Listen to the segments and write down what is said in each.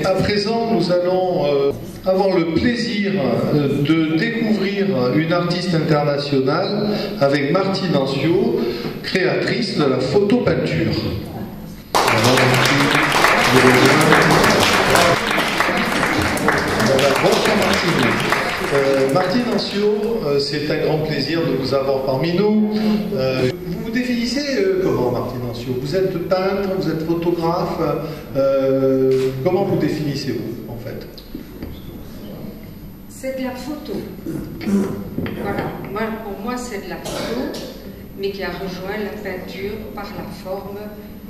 À présent, nous allons avoir le plaisir de découvrir une artiste internationale avec Martine Ancio, créatrice de la photopeinture. Bonsoir Martine. Martine Ancio, c'est un grand plaisir de vous avoir parmi nous. Vous vous définissez comment, Martine Ancio? Vous êtes peintre, vous êtes photographe. Comment vous définissez-vous en fait? C'est de la photo. Voilà, pour moi c'est de la photo, mais qui a rejoint la peinture par la forme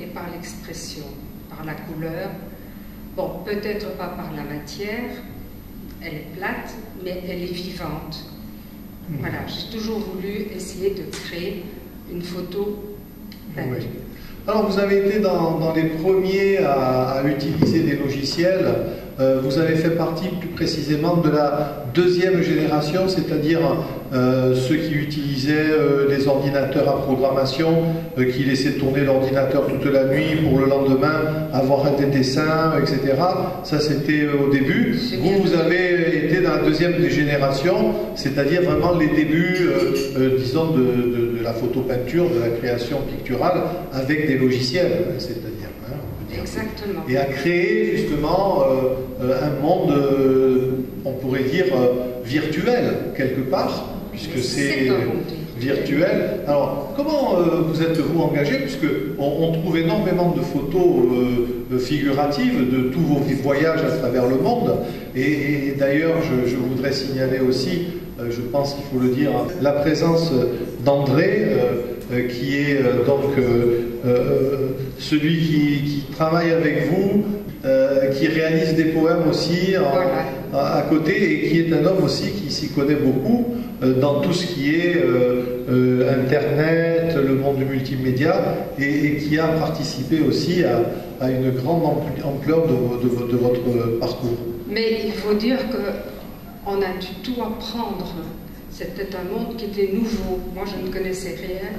et par l'expression, par la couleur. Bon, peut-être pas par la matière, elle est plate, mais elle est vivante. Voilà, j'ai toujours voulu essayer de créer une photo peinture. Oui. Alors, vous avez été dans les premiers à utiliser des logiciels. Vous avez fait partie plus précisément de la deuxième génération, c'est-à-dire ceux qui utilisaient les ordinateurs à programmation, qui laissaient tourner l'ordinateur toute la nuit pour le lendemain avoir des dessins, etc. Ça, c'était au début. Vous avez été dans la deuxième génération, c'est-à-dire vraiment les débuts, disons, de la photopeinture, de la création picturale, avec des logiciels, c'est-à-dire. Exactement. Et à créer justement un monde, on pourrait dire, virtuel, quelque part, puisque c'est virtuel. Alors, comment vous êtes-vous engagé, puisque on trouve énormément de photos figuratives de tous vos voyages à travers le monde, et d'ailleurs, je voudrais signaler aussi, je pense qu'il faut le dire, la présence d'André, qui est donc celui qui travaille avec vous, qui réalise des poèmes aussi à côté, et qui est un homme aussi qui s'y connaît beaucoup dans tout ce qui est Internet, le monde du multimédia, et qui a participé aussi à une grande ampleur de votre parcours. Mais il faut dire qu'on a dû tout apprendre. C'était un monde qui était nouveau. Moi, je ne connaissais rien.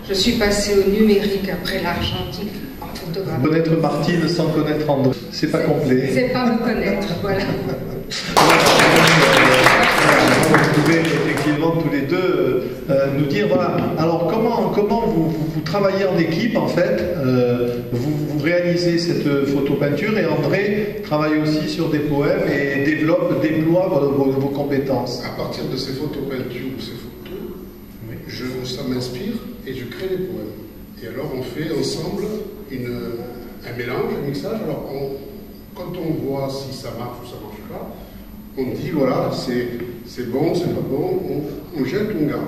Je suis passée au numérique après l'argentique en photographie. Connaître Martine sans connaître André, c'est pas complet. C'est pas me connaître, voilà. Vous pouvez effectivement tous les deux nous dire, voilà, alors comment vous travaillez en équipe en fait, vous réalisez cette photopeinture, et André travaille aussi sur des poèmes et déploie vos compétences. À partir de ces photopeintures ou ces photos, ça m'inspire et je crée des poèmes. Et alors on fait ensemble un mélange, un mixage. Alors quand on voit si ça marche ou ça ne marche pas, on dit voilà, c'est bon, c'est pas bon, on jette, on garde.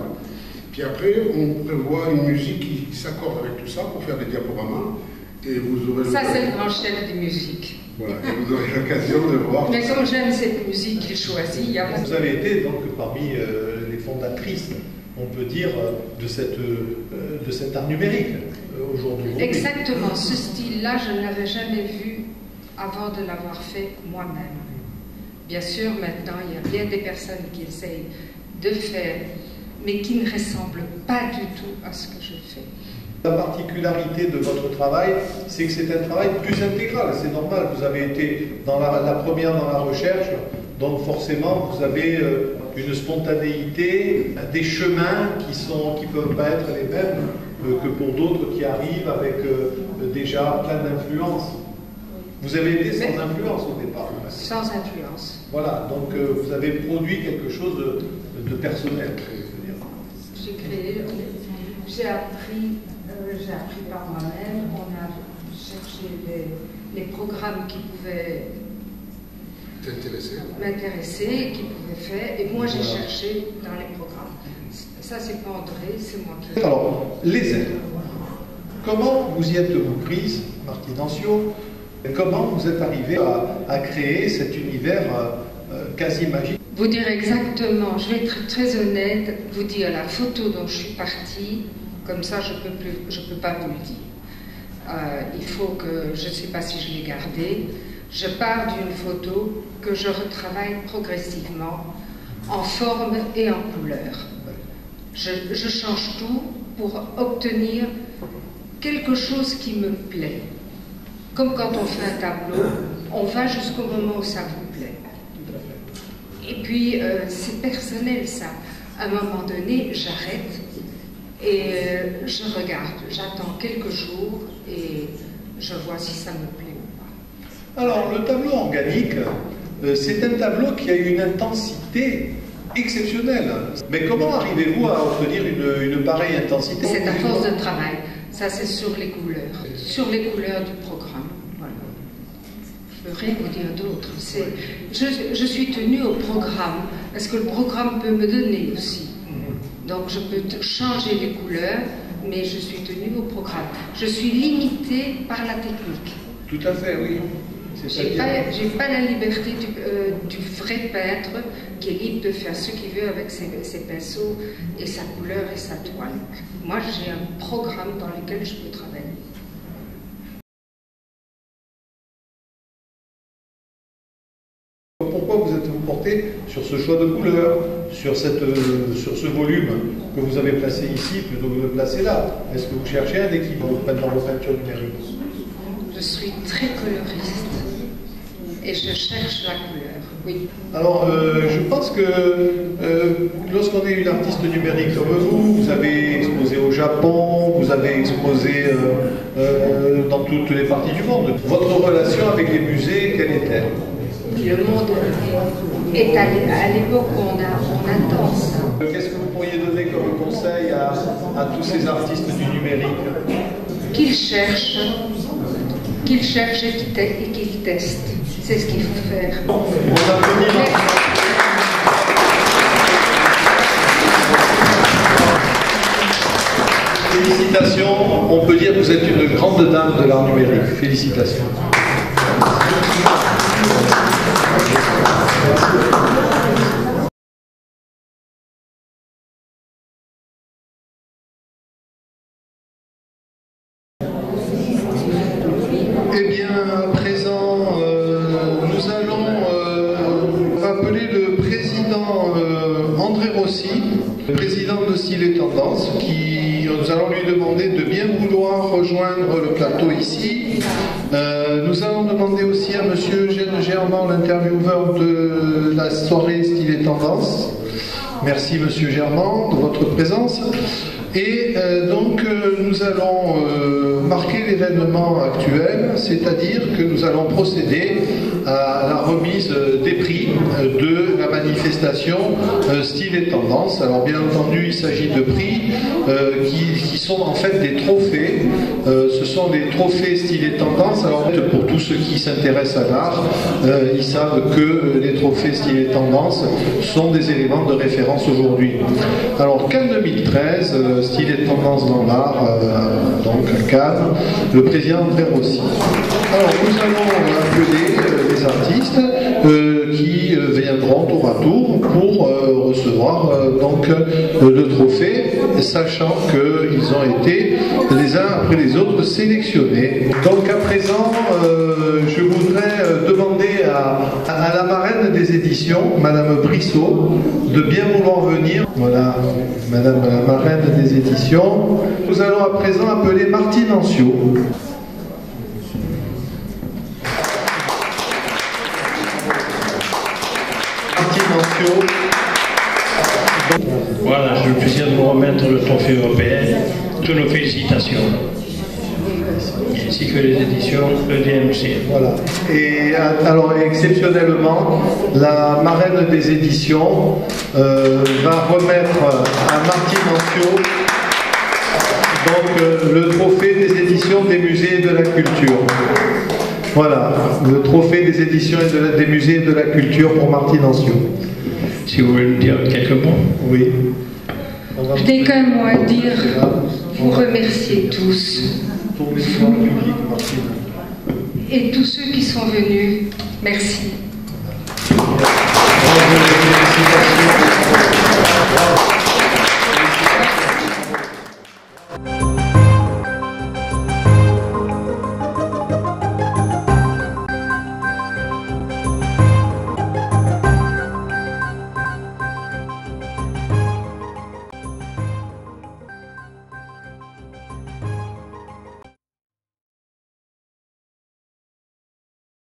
Puis après, on prévoit une musique qui s'accorde avec tout ça pour faire des diaporamas. Et vous aurez ça, c'est le grand chef des musiques. Voilà, et vous aurez l'occasion de voir. Mais comme j'aime cette musique qu'il choisit, il y a beaucoup. Vous avez été donc parmi les fondatrices, on peut dire, de cet art numérique aujourd'hui. Exactement, ce style-là, je ne l'avais jamais vu avant de l'avoir fait moi-même. Bien sûr, maintenant, il y a bien des personnes qui essayent de faire, mais qui ne ressemblent pas du tout à ce que je fais. La particularité de votre travail, c'est que c'est un travail plus intégral. C'est normal, vous avez été la première dans la recherche, donc forcément, vous avez une spontanéité, des chemins qui peuvent pas être les mêmes que pour d'autres qui arrivent avec déjà plein d'influences. Vous avez été sans influence au départ. Sans influence. Voilà, donc vous avez produit quelque chose de personnel. J'ai créé, j'ai appris par moi-même, on a cherché les programmes qui pouvaient m'intéresser, qui pouvaient faire, et moi j'ai cherché dans les programmes. Ça, c'est pas André, c'est moi qui... Alors, les aides. Comment vous y êtes-vous prise, Martine Ancio? Comment vous êtes arrivé à créer cet univers quasi magique? Vous dire exactement, je vais être très honnête, vous dire la photo dont je suis partie, comme ça je peux pas vous le dire. Il faut que, je ne sais pas si je l'ai gardée, je pars d'une photo que je retravaille progressivement en forme et en couleur. Je change tout pour obtenir quelque chose qui me plaît. Comme quand on fait un tableau, On va jusqu'au moment où ça vous plaît. Et puis, c'est personnel ça. À un moment donné, j'arrête et je regarde. J'attends quelques jours et je vois si ça me plaît ou pas. Alors, le tableau organique, c'est un tableau qui a une intensité exceptionnelle. Mais comment arrivez-vous à obtenir une pareille intensité? C'est à force de travail. Ça, c'est sur les couleurs. Sur les couleurs du programme. Voilà. Je ne peux rien vous dire d'autre. Je suis tenue au programme, parce que le programme peut me donner aussi. Donc, je peux changer les couleurs, mais je suis tenue au programme. Je suis limitée par la technique. Tout à fait, oui. J'ai pas la liberté du vrai peintre qui est libre de faire ce qu'il veut avec ses pinceaux et sa couleur et sa toile. Moi, j'ai un programme dans lequel je peux travailler. Pourquoi vous êtes-vous porté sur ce choix de couleur, sur ce volume que vous avez placé ici plutôt que de le placer là? Est-ce que vous cherchez un équilibre dans vos peintures numériques? Je suis très coloriste et je cherche la couleur, oui. Alors, je pense que lorsqu'on est une artiste numérique comme vous, vous avez exposé au Japon, vous avez exposé dans toutes les parties du monde. Votre relation avec les musées, quelle est-elle? Le monde est à l'époque où on attend ça. Qu'est-ce que vous pourriez donner comme conseil à tous ces artistes du numérique? Qu'ils cherchent et qu'ils testent. C'est ce qu'il faut faire. Félicitations, on peut dire que vous êtes une grande dame de l'art numérique. Félicitations. Eh bien, à présent, nous allons appeler le président André Rossi, le président de Style et Tendance, nous allons lui demander de bien vouloir rejoindre le plateau ici. Nous allons demander aussi à monsieur Eugène Germain, l'intervieweur de la soirée Style et Tendance. Merci monsieur Germain de votre présence. Et donc nous allons marquer l'événement actuel, c'est-à-dire que nous allons procéder à la remise des prix de la manifestation Style et Tendance. Alors bien entendu, il s'agit de prix qui sont en fait des trophées. Ce sont des trophées Style et Tendance. Alors pour tous ceux qui s'intéressent à l'art, ils savent que les trophées Style et Tendance sont des éléments de référence aujourd'hui. Alors qu'en 2013, Style et Tendance dans l'art, donc à Cannes, le président André Rossi. Alors nous allons appeler les artistes qui viendront tour à tour pour recevoir donc le trophée, sachant qu'ils ont été les uns après les autres sélectionnés. Donc à présent, je voudrais demander à la marraine des éditions, Madame Brissot, de bien vouloir venir. Voilà, Madame la marraine des éditions. Nous allons à présent appeler Martine Ancio. Voilà, j'ai le plaisir de vous remettre le trophée européen. Toutes nos félicitations. Ainsi que les éditions EDMC. Voilà. Et alors, exceptionnellement, la marraine des éditions va remettre à Martine Ancio donc, le trophée des éditions des musées et de la culture. Voilà, le trophée des éditions et des musées et de la culture pour Martine Ancio. Si vous voulez nous dire quelques mots. Oui. Je n'ai qu'un mot à dire. Vous remerciez tous. Pour les publics, Martine. Et tous ceux qui sont venus, merci.